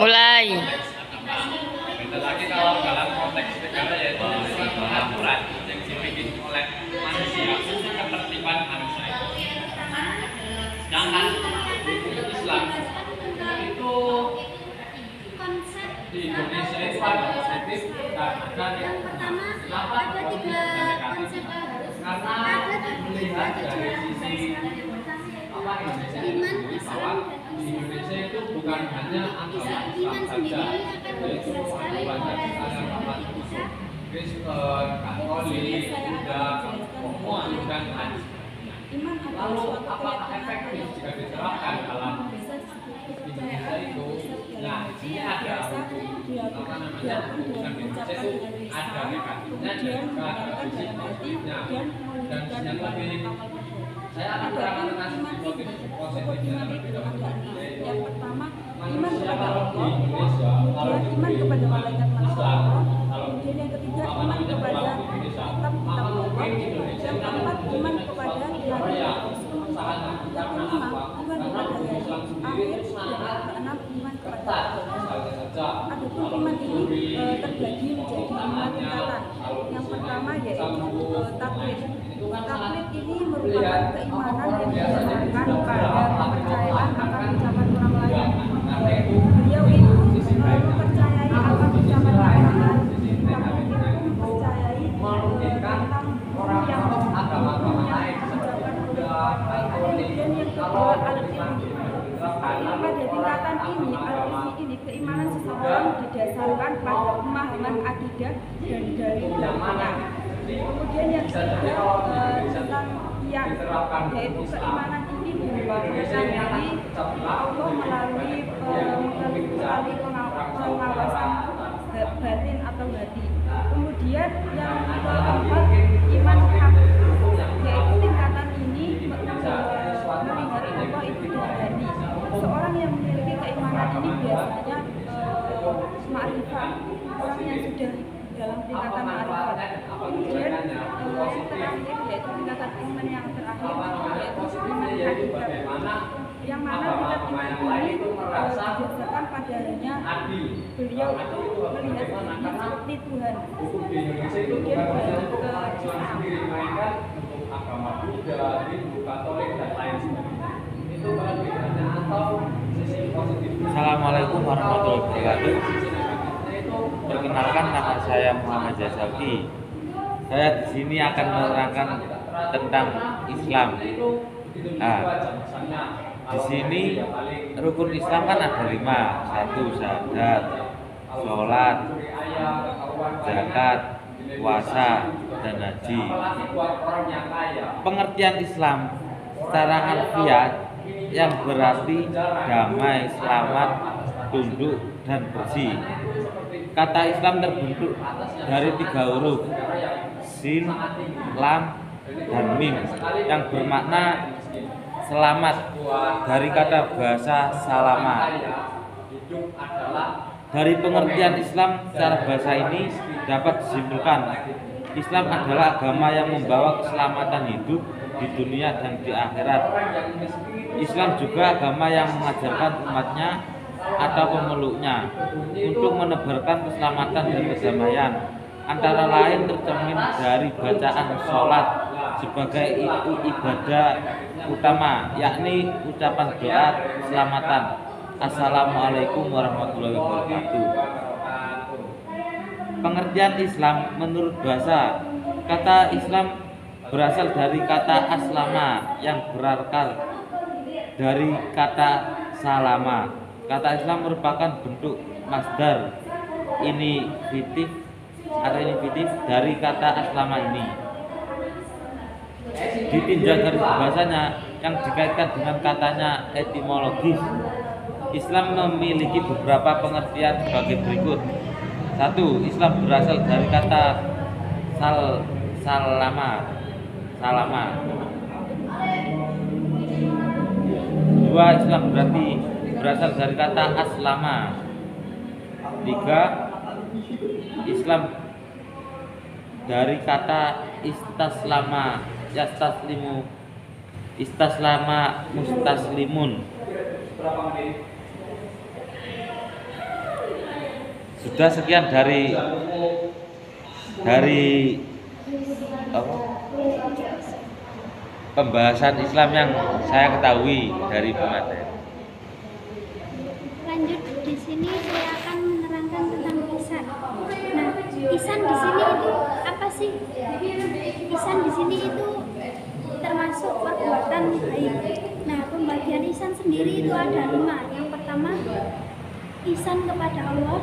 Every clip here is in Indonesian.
Mulai. Beda lagi kalau dalam konteks negara yaitu aturan yang dibikin oleh manusia untuk ketertiban manusia. Sedangkan hukum Islam itu di Indonesia itu ada positif dan ada negatif. Karena melihat dari sisi Indonesia itu bahwa di Indonesia itu bukan hanya agama Islam saja, yaitu ada banyak sekali agama Kristen, Katolik, Buddha, Konghucu dan lain. Lalu apakah efektif jika diterapkan dalam Indonesia itu? Nah, di sini ada hukum hukum Indonesia itu ada negatifnya dan juga ada sisi positifnya. Dan yang lebih saya akan terangkan positifnya terlebih dahulu. Yang pertama, iman Manusia kepada kalau di Allah, Indonesia, kalau di iman kepada malaikat Islam, Allah, kemudian yang ketiga iman kepada kitab-kitab Allah, yang keempat iman kepada nabi Rasulullah, yang kelima iman kepada hari akhir, dan keenam iman kepada Allah. Adapun iman ini terbagi menjadi 5 tingkatan. Yang pertama yaitu taklid. Taklid ini merupakan keimanan yang didasarkan pada kepercayaan akan ucapan orang lain. Beliau itu mempercayai akan ucapan orang lain. Taklid itu mempercayai tentang yang agama-agama lain ucapan kemudian yang kedua al-ilmu. Pada tingkatan ini, al-ilmu ini keimanan seseorang didasarkan pada pemahaman akidah dan dari ulama. Kemudian yang ketiga tentang yang yaitu keimanan ini merupakan diri Allah melalui pengawasan batin atau hati. Kemudian yang keempat iman hak, yaitu tingkatan ini melihat Allah itu dari hati. Seorang yang memiliki keimanan ini biasanya ma'rifat, orang yang sudah dalam tingkatan ma'rifat. Kemudian yang terakhir yaitu tingkatan iman yang terakhir yaitu iman hakikat, yang mana tingkat iman ini berdasarkan padanya beliau itu melihat dirinya seperti Tuhan. Kemudian balik ke Islam. Agama Buddha, Hindu, Katolik dan lain sebagainya. Itu perbedaannya atau sisi positifnya. Assalamualaikum warahmatullahi wabarakatuh. Perkenalkan, nama saya Muhammad Jazaki. Saya di sini akan menerangkan tentang Islam. Nah, di sini rukun Islam kan ada 5. 1 syahadat, sholat, zakat, puasa, dan haji. Pengertian Islam secara harfiah yang berarti damai, selamat, tunduk, dan bersih. Kata Islam terbentuk dari 3 huruf, sin, lam, dan mim, yang bermakna selamat, dari kata bahasa salama. Dari pengertian Islam secara bahasa ini dapat disimpulkan Islam adalah agama yang membawa keselamatan hidup di dunia dan di akhirat. Islam juga agama yang mengajarkan umatnya atau pemeluknya untuk menebarkan keselamatan dan kedamaian, antara lain tercermin dari bacaan sholat sebagai ibadah utama, yakni ucapan doa keselamatan. Assalamualaikum warahmatullahi wabarakatuh. Pengertian Islam menurut bahasa, kata Islam berasal dari kata aslama yang berakar dari kata salama. Kata Islam merupakan bentuk masdar infinitif dari kata aslama ini. Ditinjau dari bahasanya yang dikaitkan dengan katanya etimologis, Islam memiliki beberapa pengertian sebagai berikut. 1. Islam berasal dari kata salama. 2. Islam berasal dari kata aslama. 3. Islam dari kata istaslama, yastaslimu, istaslama, mustaslimun. Sudah sekian dari apa, pembahasan Islam yang saya ketahui dari pemateri. Lanjut, di sini saya akan menerangkan tentang ihsan. Nah, ihsan di sini itu apa sih? Ihsan di sini itu termasuk perbuatan baik. Nah, pembagian ihsan sendiri itu ada 5. Yang pertama, ihsan kepada Allah,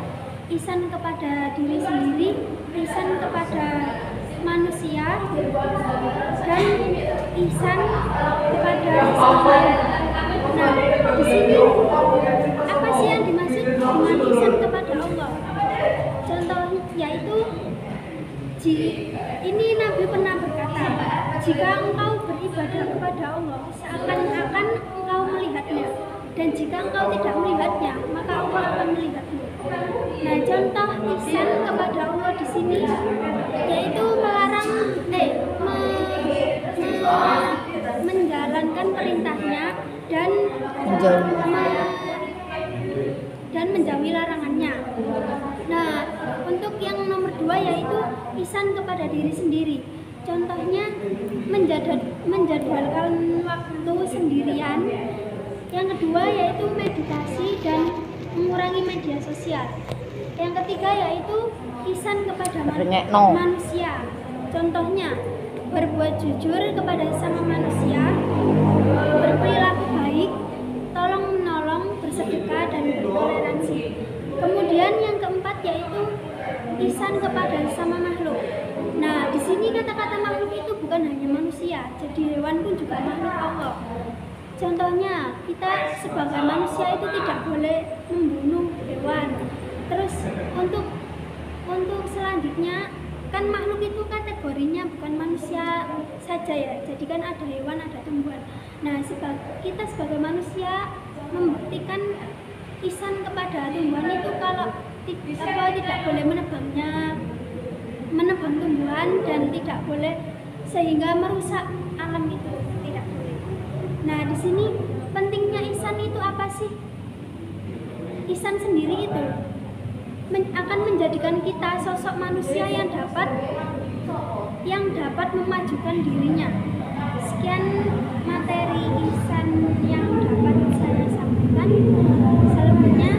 ihsan kepada diri sendiri, ihsan kepada manusia, dan ihsan kepada sesama. Nah, di sini apa sih yang dimaksud dengan ihsan kepada Allah? Contoh yaitu ini Nabi pernah berkata, jika engkau beribadah kepada Allah seakan-akan engkau melihatnya, dan jika engkau tidak melihatnya maka Allah akan melihatmu. Nah, contoh ihsan kepada Allah di sini yaitu melarang menjalankan perintahnya dan menjauhi larangannya. Nah, untuk yang nomor 2 yaitu ihsan kepada diri sendiri. Contohnya menjadwalkan waktu sendirian. Yang kedua yaitu meditasi dan mengurangi media sosial. Yang ketiga yaitu ihsan kepada manusia. Contohnya berbuat jujur kepada sesama manusia, berperilaku baik, tolong menolong, bersedekah, dan bertoleransi. Kemudian yang keempat yaitu ihsan kepada sesama makhluk. Nah, di sini kata-kata makhluk itu bukan hanya manusia, jadi hewan pun juga makhluk Allah. Contohnya, kita sebagai manusia itu tidak boleh membunuh hewan. Terus untuk selanjutnya, kan makhluk itu kategorinya bukan manusia saja ya. Jadi kan ada hewan, ada tumbuhan. Nah, kita sebagai manusia membuktikan ihsan kepada tumbuhan itu kalau tidak boleh menebang tumbuhan dan tidak boleh sehingga merusak alam itu, tidak boleh. Nah, di sini pentingnya ihsan itu apa sih? Ihsan sendiri itu akan menjadikan kita sosok manusia yang dapat memajukan dirinya. Sekian materi ihsan yang dapat saya sampaikan. Selanjutnya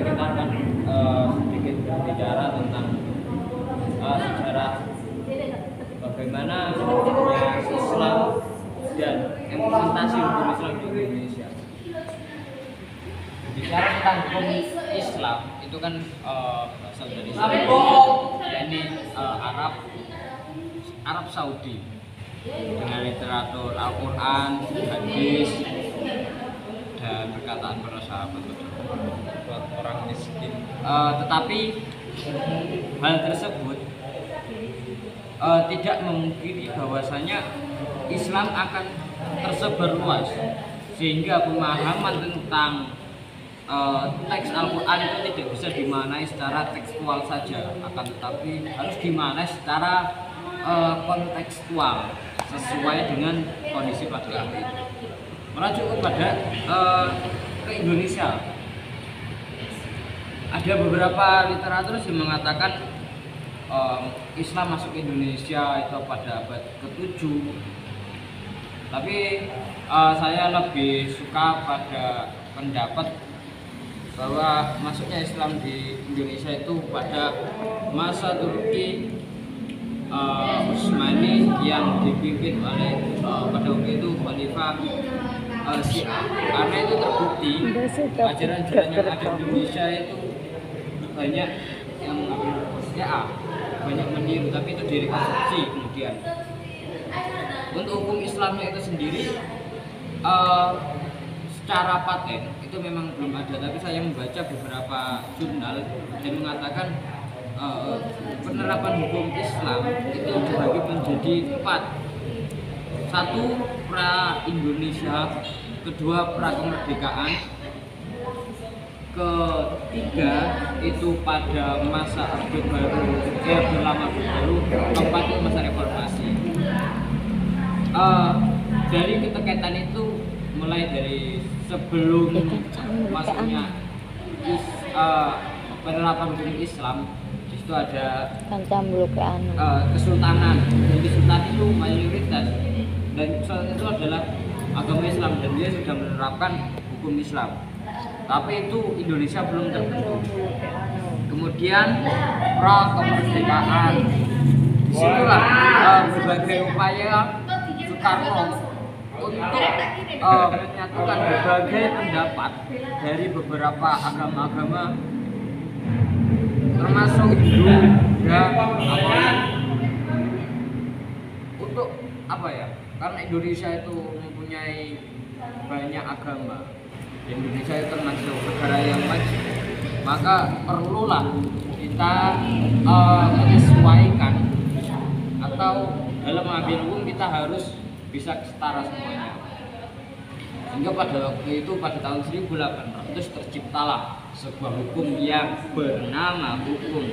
kita akan sedikit berbicara tentang sejarah bagaimana Islam dan implementasi hukum Islam di Indonesia. Bicara tentang hukum Islam itu kan berasal dari ini Arab Saudi dengan literatur Al-Quran, hadis, dan perkataan para sahabat buat orang miskin. Tetapi hal tersebut tidak memungkiri bahwasanya Islam akan tersebar luas sehingga pemahaman tentang teks Al-Quran itu tidak bisa dimaknai secara tekstual saja, akan tetapi harus dimaknai secara kontekstual sesuai dengan kondisi pada saat itu. Merujuk kepada ke Indonesia, ada beberapa literatur yang mengatakan Islam masuk ke Indonesia itu pada abad ke-7. Tapi saya lebih suka pada pendapat bahwa masuknya Islam di Indonesia itu pada masa Turki Utsmani yang dipimpin oleh pada waktu itu Khalifah Syiah. Karena itu terbukti ajaran-ajaran yang ada di Indonesia itu banyak yang Syiah, banyak meniru, tapi itu direkonstruksi kemudian. Untuk hukum Islamnya itu sendiri secara paten itu memang belum ada, tapi saya membaca beberapa jurnal dan mengatakan penerapan hukum Islam itu dibagi menjadi 4. 1 pra Indonesia, kedua pra kemerdekaan, ketiga itu pada masa Orde Baru, berlama baru, keempat itu masa reformasi. Dari keterkaitan itu mulai dari sebelum masuknya penerapan hukum Islam. Di situ ada kesultanan. Jadi sultan itu mayoritas dan sultan itu adalah agama Islam dan dia sudah menerapkan hukum Islam. Tapi itu Indonesia belum terbentuk. Kemudian pra kemerdekaan. Disitulah berbagai upaya Soekarno untuk menyatukan berbagai pendapat dari beberapa agama-agama termasuk Hindu dan untuk apa ya? Karena Indonesia itu mempunyai banyak agama. Indonesia itu termasuk negara yang maju, maka perlulah kita menyesuaikan atau dalam mengambil hukum kita harus bisa setara semuanya. Sehingga pada waktu itu pada tahun 1800 terciptalah sebuah hukum yang bernama hukum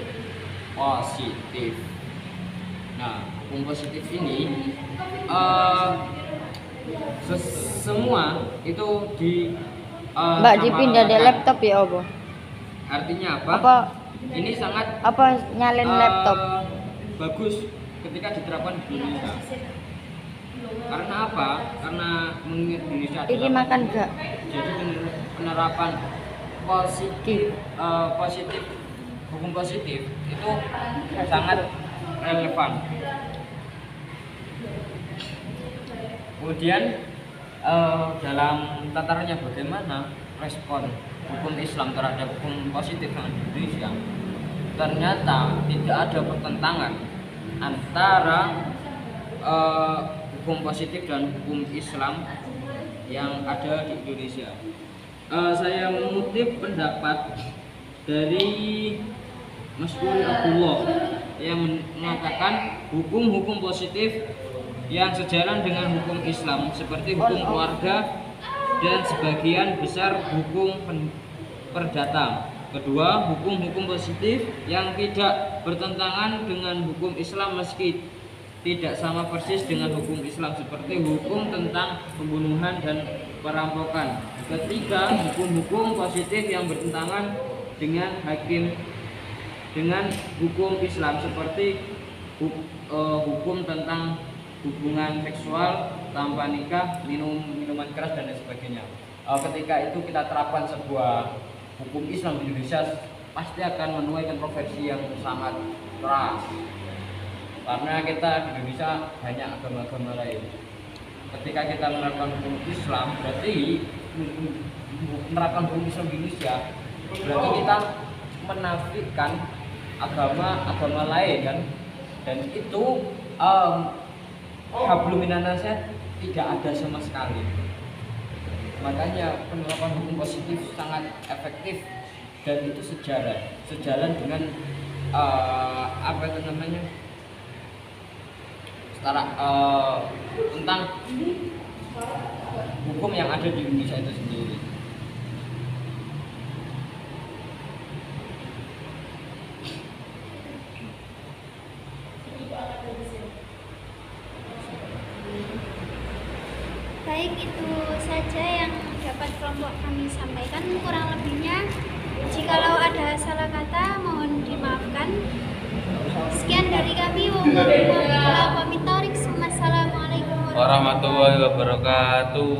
positif. Nah, hukum positif ini semua itu di Mbak dipindah dari laptop ya apa? Artinya apa? Apa ini sangat nyalin laptop? Bagus ketika diterapkan di Indonesia. Karena apa? Karena mengingat Indonesia Ini makan gak? Jadi penerapan positif hukum positif itu sangat relevan. Kemudian dalam tatarannya bagaimana respon hukum Islam terhadap hukum positif di Indonesia, ternyata tidak ada pertentangan antara hukum positif dan hukum Islam yang ada di Indonesia. Saya mengutip pendapat dari Mas Kuri Abdullah yang mengatakan hukum-hukum positif yang sejalan dengan hukum Islam seperti hukum keluarga dan sebagian besar hukum perdata. Kedua, hukum-hukum positif yang tidak bertentangan dengan hukum Islam meski tidak sama persis dengan hukum Islam seperti hukum tentang pembunuhan dan perampokan. Ketiga, hukum-hukum positif yang bertentangan dengan hukum Islam seperti hukum tentang hubungan seksual tanpa nikah, minuman keras dan lain sebagainya. Ketika itu kita terapkan sebuah hukum Islam di Indonesia, pasti akan menuai kontroversi yang sangat keras. Karena kita di Indonesia banyak agama-agama lain. Ketika kita menerapkan hukum Islam, berarti menerapkan hukum Islam di Indonesia, berarti kita menafikan agama-agama lain kan, dan itu hablum minannasnya tidak ada sama sekali. Makanya penerapan hukum positif sangat efektif dan itu sejalan dengan apa itu namanya tentang hukum yang ada di Indonesia itu sendiri. Baik, itu saja yang dapat kelompok kami sampaikan. Kurang lebihnya, jikalau ada salah kata, mohon dimaafkan. Sekian dari kami. Wassalamualaikum warahmatullahi wabarakatuh.